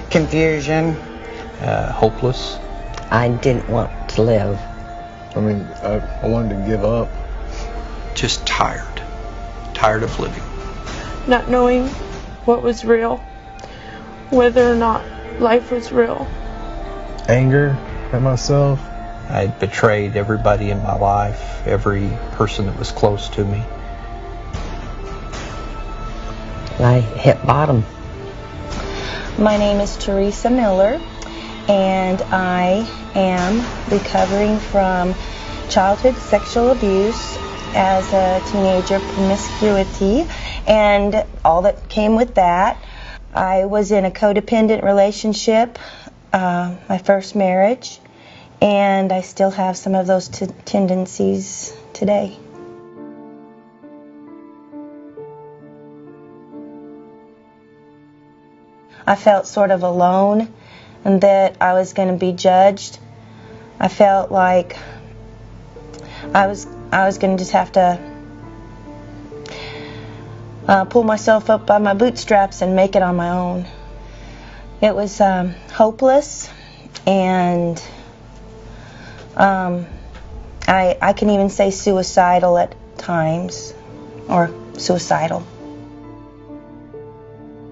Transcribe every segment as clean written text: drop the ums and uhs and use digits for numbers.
Confusion. Hopeless. I didn't want to live. I wanted to give up. Just tired. Tired of living. Not knowing what was real, whether or not life was real. Anger at myself. I betrayed everybody in my life, every person that was close to me. I hit bottom. My name is Teresa Miller, and I am recovering from childhood sexual abuse as a teenager, promiscuity, and all that came with that. I was in a codependent relationship, my first marriage, and I still have some of those tendencies today. I felt sort of alone and that I was going to be judged. I felt like I was going to just have to pull myself up by my bootstraps and make it on my own. It was hopeless, and I can even say suicidal at times, or suicidal.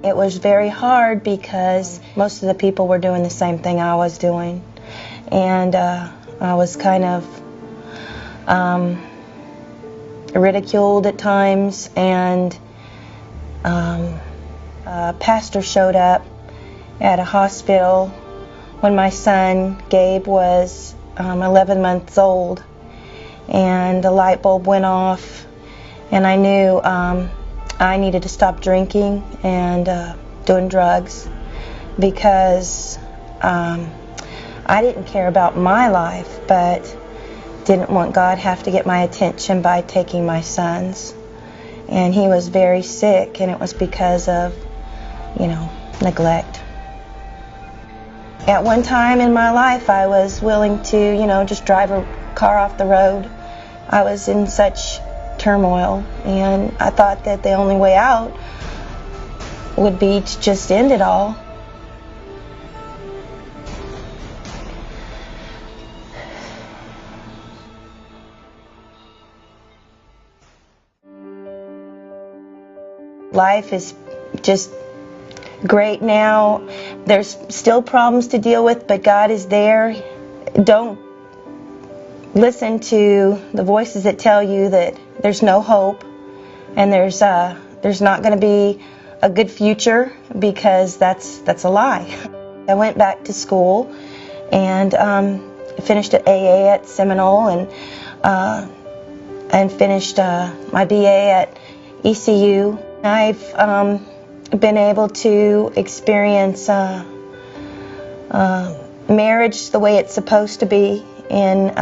It was very hard because most of the people were doing the same thing I was doing, and I was kind of ridiculed at times, and a pastor showed up at a hospital when my son Gabe was 11 months old, and the light bulb went off, and I knew I needed to stop drinking and doing drugs, because I didn't care about my life, but didn't want God have to get my attention by taking my son's. And he was very sick, and it was because of, neglect. At one time in my life, I was willing to, just drive a car off the road. I was in such turmoil, and I thought that the only way out would be to just end it all. Life is just great now. There's still problems to deal with, but God is there. Don't listen to the voices that tell you that there's no hope and there's not going to be a good future, because that's a lie. I went back to school and finished at AA at Seminole, and finished my BA at ECU. I've been able to experience marriage the way it's supposed to be in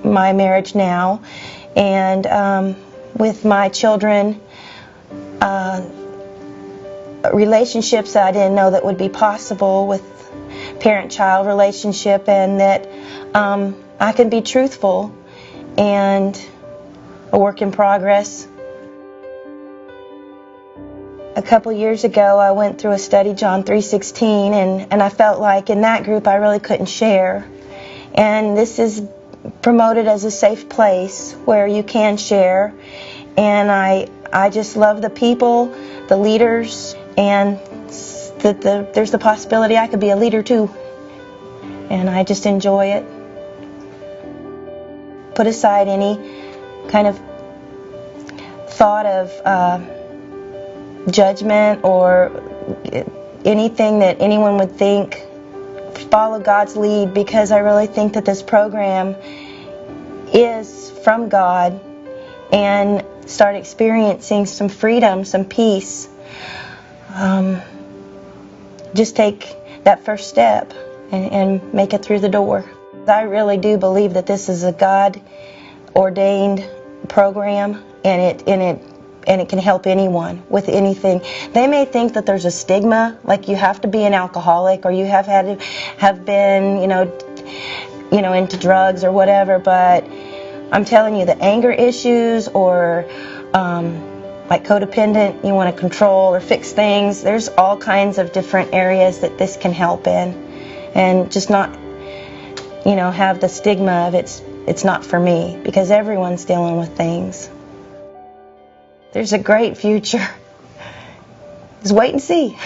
my marriage now, and with my children, relationships that I didn't know that would be possible with parent-child relationship, and that I can be truthful and a work in progress. A couple years ago, I went through a study, John 3:16, and I felt like in that group I really couldn't share. And this is promoted as a safe place where you can share. And I just love the people, the leaders, and there's the possibility I could be a leader too. And I just enjoy it. Put aside any kind of thought of judgment or anything that anyone would think. Follow God's lead, because I really think that this program is from God, and start experiencing some freedom, some peace. Just take that first step and make it through the door. I really do believe that this is a God-ordained program, and it can help anyone with anything. They may think that there's a stigma, like you have to be an alcoholic or you have been, into drugs or whatever. But I'm telling you, the anger issues or like codependent, you want to control or fix things. There's all kinds of different areas that this can help in, and just not, have the stigma of it's not for me, because everyone's dealing with things. There's a great future. Just wait and see.